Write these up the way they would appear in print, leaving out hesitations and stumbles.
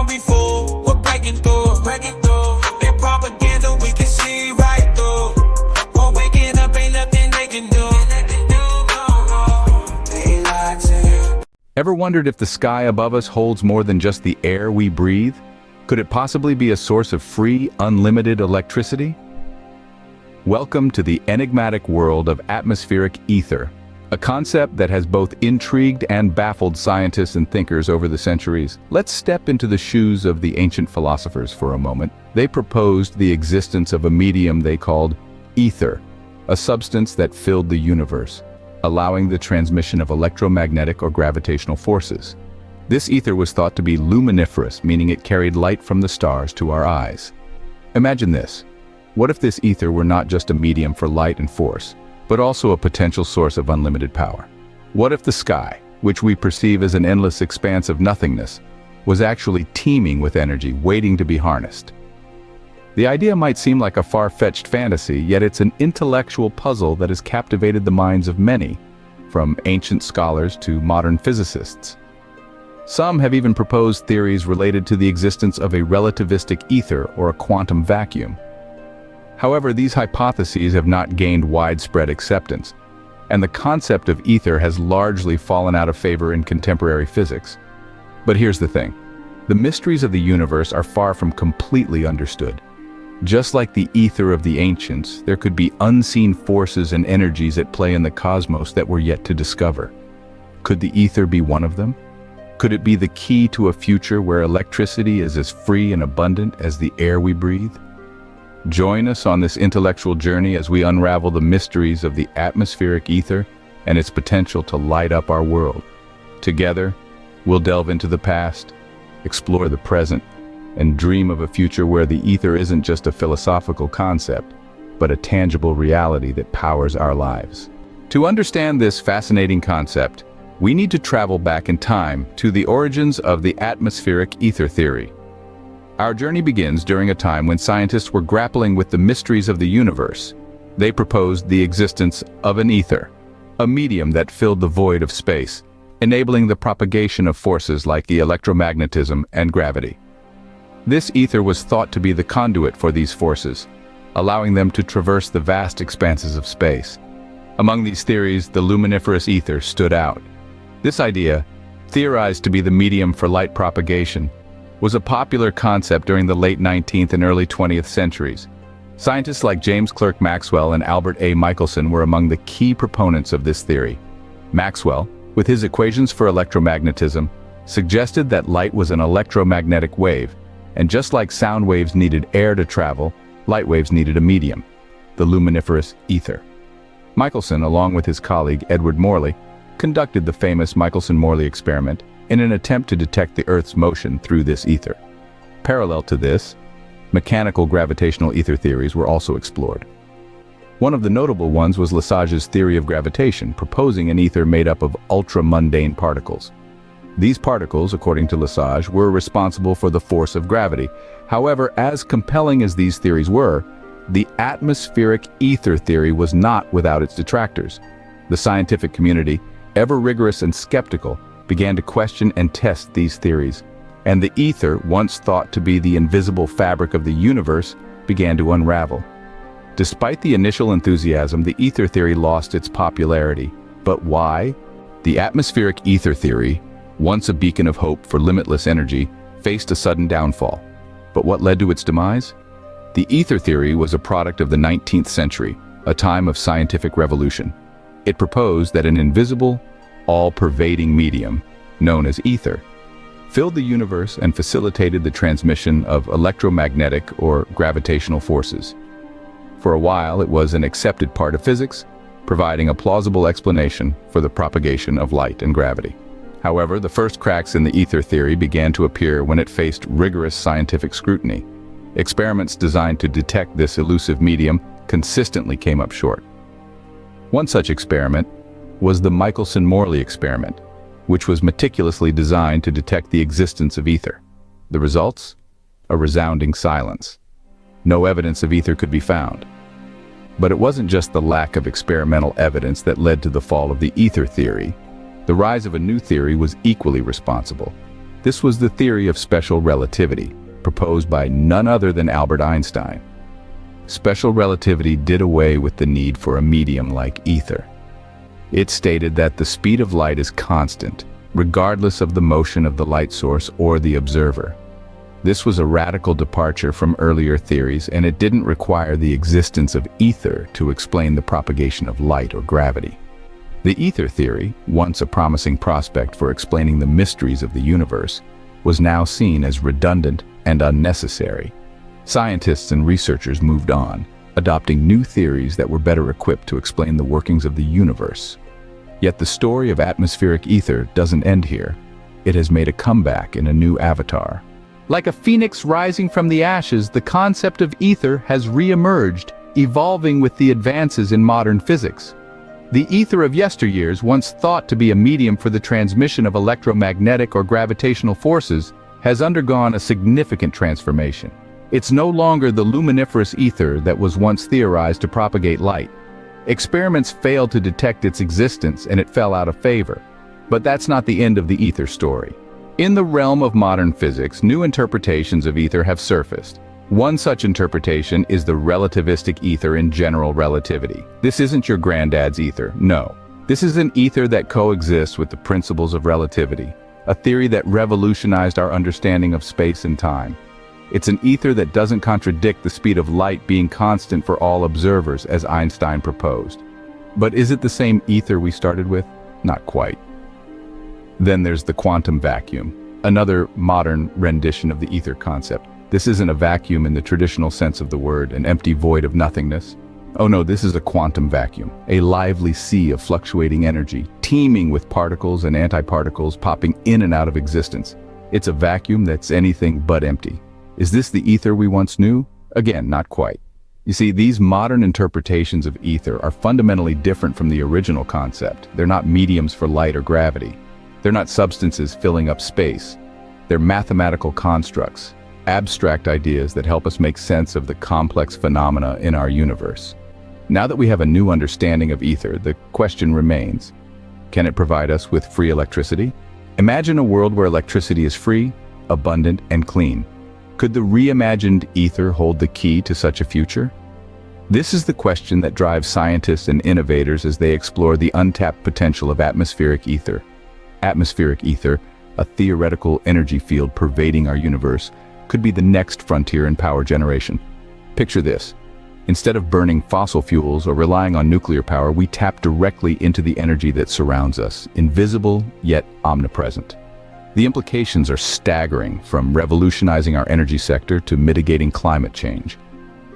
won't be fooled. We're breaking through, breaking through. Their propaganda we can see right through. We're waking up, ain't nothing they can do. They lied to you. Ever wondered if the sky above us holds more than just the air we breathe? Could it possibly be a source of free, unlimited electricity? Welcome to the enigmatic world of atmospheric ether, a concept that has both intrigued and baffled scientists and thinkers over the centuries. Let's step into the shoes of the ancient philosophers for a moment. They proposed the existence of a medium they called ether, a substance that filled the universe, allowing the transmission of electromagnetic or gravitational forces. This ether was thought to be luminiferous, meaning it carried light from the stars to our eyes. Imagine this. What if this ether were not just a medium for light and force, but also a potential source of unlimited power? What if the sky, which we perceive as an endless expanse of nothingness, was actually teeming with energy waiting to be harnessed? The idea might seem like a far-fetched fantasy, yet it's an intellectual puzzle that has captivated the minds of many, from ancient scholars to modern physicists. Some have even proposed theories related to the existence of a relativistic ether or a quantum vacuum. However, these hypotheses have not gained widespread acceptance, and the concept of ether has largely fallen out of favor in contemporary physics. But here's the thing. The mysteries of the universe are far from completely understood. Just like the ether of the ancients, there could be unseen forces and energies at play in the cosmos that we're yet to discover. Could the ether be one of them? Could it be the key to a future where electricity is as free and abundant as the air we breathe? Join us on this intellectual journey as we unravel the mysteries of the atmospheric ether and its potential to light up our world. Together, we'll delve into the past, explore the present, and dream of a future where the ether isn't just a philosophical concept, but a tangible reality that powers our lives. To understand this fascinating concept, we need to travel back in time to the origins of the atmospheric ether theory. Our journey begins during a time when scientists were grappling with the mysteries of the universe. They proposed the existence of an ether, a medium that filled the void of space, enabling the propagation of forces like the electromagnetism and gravity. This ether was thought to be the conduit for these forces, allowing them to traverse the vast expanses of space. Among these theories, the luminiferous ether stood out. This idea, theorized to be the medium for light propagation, was a popular concept during the late 19th and early 20th centuries. Scientists like James Clerk Maxwell and Albert A. Michelson were among the key proponents of this theory. Maxwell, with his equations for electromagnetism, suggested that light was an electromagnetic wave, and just like sound waves needed air to travel, light waves needed a medium, the luminiferous ether. Michelson, along with his colleague Edward Morley, conducted the famous Michelson-Morley experiment in an attempt to detect the Earth's motion through this ether. Parallel to this, mechanical gravitational ether theories were also explored. One of the notable ones was Lesage's theory of gravitation, proposing an ether made up of ultra-mundane particles. These particles, according to Lesage, were responsible for the force of gravity. However, as compelling as these theories were, the atmospheric ether theory was not without its detractors. The scientific community, ever rigorous and skeptical, began to question and test these theories, and the ether, once thought to be the invisible fabric of the universe, began to unravel. Despite the initial enthusiasm, the ether theory lost its popularity. But why? The atmospheric ether theory, once a beacon of hope for limitless energy, faced a sudden downfall. But what led to its demise? The ether theory was a product of the 19th century, a time of scientific revolution. It proposed that an invisible, all-pervading medium, known as ether, filled the universe and facilitated the transmission of electromagnetic or gravitational forces. For a while, it was an accepted part of physics, providing a plausible explanation for the propagation of light and gravity. However, the first cracks in the ether theory began to appear when it faced rigorous scientific scrutiny. Experiments designed to detect this elusive medium consistently came up short. One such experiment was the Michelson-Morley experiment, which was meticulously designed to detect the existence of ether. The results? A resounding silence. No evidence of ether could be found. But it wasn't just the lack of experimental evidence that led to the fall of the ether theory. The rise of a new theory was equally responsible: This was the theory of special relativity, proposed by none other than Albert Einstein. Special relativity did away with the need for a medium like ether. It stated that the speed of light is constant, regardless of the motion of the light source or the observer. This was a radical departure from earlier theories, and it didn't require the existence of ether to explain the propagation of light or gravity. The ether theory, once a promising prospect for explaining the mysteries of the universe, was now seen as redundant and unnecessary. Scientists and researchers moved on, adopting new theories that were better equipped to explain the workings of the universe. Yet the story of atmospheric ether doesn't end here. It has made a comeback in a new avatar. Like a phoenix rising from the ashes, the concept of ether has re-emerged, evolving with the advances in modern physics. The ether of yesteryears, once thought to be a medium for the transmission of electromagnetic or gravitational forces, has undergone a significant transformation. It's no longer the luminiferous ether that was once theorized to propagate light. Experiments failed to detect its existence and it fell out of favor. But that's not the end of the ether story. In the realm of modern physics, new interpretations of ether have surfaced. One such interpretation is the relativistic ether in general relativity. This isn't your granddad's ether, no. This is an ether that coexists with the principles of relativity, a theory that revolutionized our understanding of space and time. It's an ether that doesn't contradict the speed of light being constant for all observers, as Einstein proposed. But is it the same ether we started with? Not quite. Then there's the quantum vacuum, another modern rendition of the ether concept. This isn't a vacuum in the traditional sense of the word, an empty void of nothingness. Oh no, this is a quantum vacuum, a lively sea of fluctuating energy, teeming with particles and antiparticles popping in and out of existence. It's a vacuum that's anything but empty. Is this the ether we once knew? Again, not quite. You see, these modern interpretations of ether are fundamentally different from the original concept. They're not mediums for light or gravity. They're not substances filling up space. They're mathematical constructs, abstract ideas that help us make sense of the complex phenomena in our universe. Now that we have a new understanding of ether, the question remains, can it provide us with free electricity? Imagine a world where electricity is free, abundant, and clean. Could the reimagined ether hold the key to such a future? This is the question that drives scientists and innovators as they explore the untapped potential of atmospheric ether. Atmospheric ether, a theoretical energy field pervading our universe, could be the next frontier in power generation. Picture this. Instead of burning fossil fuels or relying on nuclear power, we tap directly into the energy that surrounds us, invisible yet omnipresent. The implications are staggering, from revolutionizing our energy sector to mitigating climate change.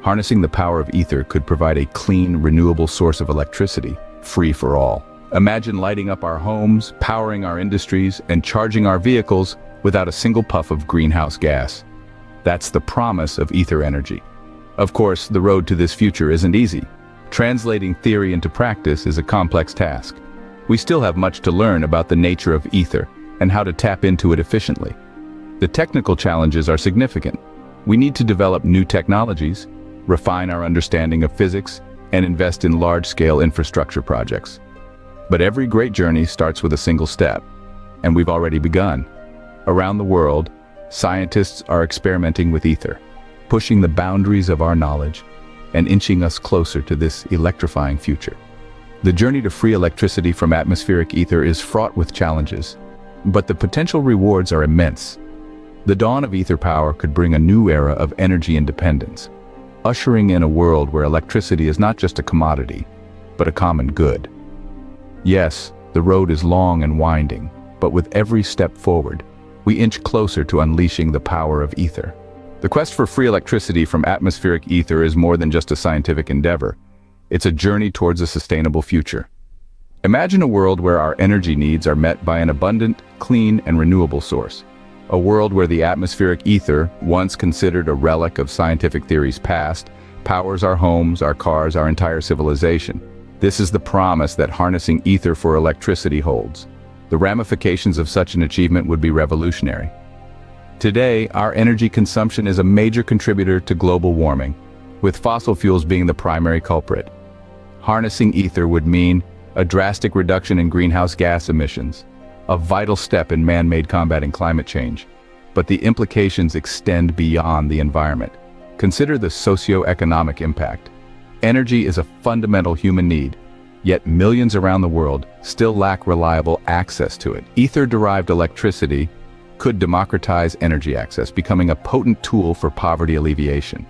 Harnessing the power of ether could provide a clean, renewable source of electricity, free for all. Imagine lighting up our homes, powering our industries, and charging our vehicles without a single puff of greenhouse gas. That's the promise of ether energy. Of course, the road to this future isn't easy. Translating theory into practice is a complex task. We still have much to learn about the nature of ether and how to tap into it efficiently. The technical challenges are significant. We need to develop new technologies, refine our understanding of physics, and invest in large-scale infrastructure projects. But every great journey starts with a single step, and we've already begun. Around the world, scientists are experimenting with ether, pushing the boundaries of our knowledge and inching us closer to this electrifying future. The journey to free electricity from atmospheric ether is fraught with challenges, but the potential rewards are immense. The dawn of ether power could bring a new era of energy independence, ushering in a world where electricity is not just a commodity, but a common good. Yes, the road is long and winding, but with every step forward, we inch closer to unleashing the power of ether. The quest for free electricity from atmospheric ether is more than just a scientific endeavor. It's a journey towards a sustainable future. Imagine a world where our energy needs are met by an abundant, clean, and renewable source. A world where the atmospheric ether, once considered a relic of scientific theories past, powers our homes, our cars, our entire civilization. This is the promise that harnessing ether for electricity holds. The ramifications of such an achievement would be revolutionary. Today, our energy consumption is a major contributor to global warming, with fossil fuels being the primary culprit. Harnessing ether would mean a drastic reduction in greenhouse gas emissions, a vital step in man-made combating climate change. But the implications extend beyond the environment. Consider the socio-economic impact. Energy is a fundamental human need, yet millions around the world still lack reliable access to it. Ether-derived electricity could democratize energy access, becoming a potent tool for poverty alleviation.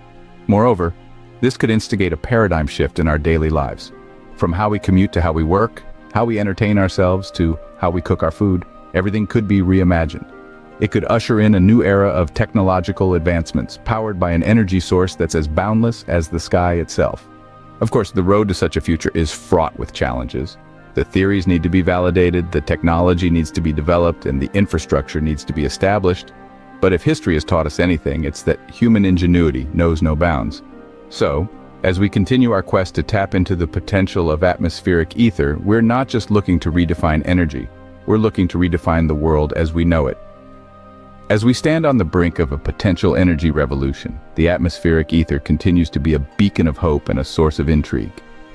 Moreover, this could instigate a paradigm shift in our daily lives. From how we commute to how we work, how we entertain ourselves to how we cook our food, everything could be reimagined. It could usher in a new era of technological advancements, powered by an energy source that's as boundless as the sky itself. Of course, the road to such a future is fraught with challenges. The theories need to be validated, the technology needs to be developed, and the infrastructure needs to be established. But if history has taught us anything, it's that human ingenuity knows no bounds. So, as we continue our quest to tap into the potential of atmospheric ether, we're not just looking to redefine energy, we're looking to redefine the world as we know it. As we stand on the brink of a potential energy revolution, the atmospheric ether continues to be a beacon of hope and a source of intrigue.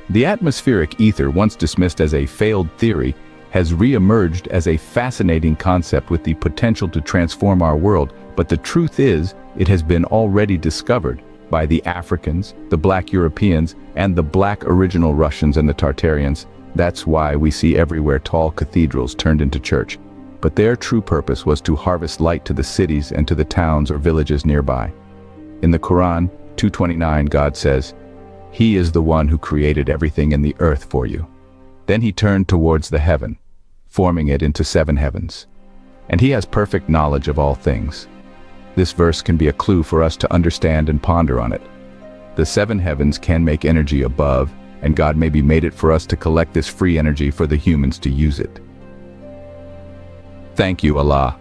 The atmospheric ether, once dismissed as a failed theory, has re-emerged as a fascinating concept with the potential to transform our world, but the truth is, it has been already discovered by the Africans, the Black Europeans, and the Black original Russians and the Tartarians. That's why we see everywhere tall cathedrals turned into church. But their true purpose was to harvest light to the cities and to the towns or villages nearby. In the Quran 2:29, God says, "He is the one who created everything in the earth for you." Then he turned towards the heaven, forming it into 7 heavens. And he has perfect knowledge of all things. This verse can be a clue for us to understand and ponder on it. The 7 heavens can make energy above, and God maybe made it for us to collect this free energy for the humans to use it. Thank you, Allah.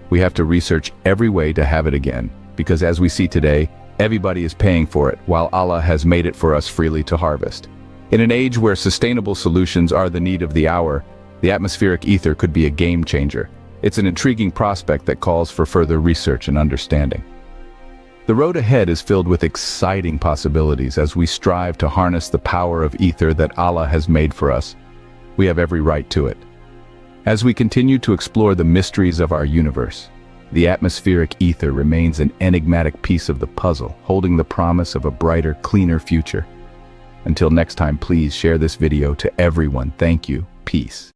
We have to research every way to have it again, because as we see today, everybody is paying for it, while Allah has made it for us freely to harvest. In an age where sustainable solutions are the need of the hour, the atmospheric ether could be a game changer. It's an intriguing prospect that calls for further research and understanding. The road ahead is filled with exciting possibilities as we strive to harness the power of ether that Allah has made for us. We have every right to it. As we continue to explore the mysteries of our universe, the atmospheric ether remains an enigmatic piece of the puzzle, holding the promise of a brighter, cleaner future. Until next time, please share this video to everyone. Thank you. Peace.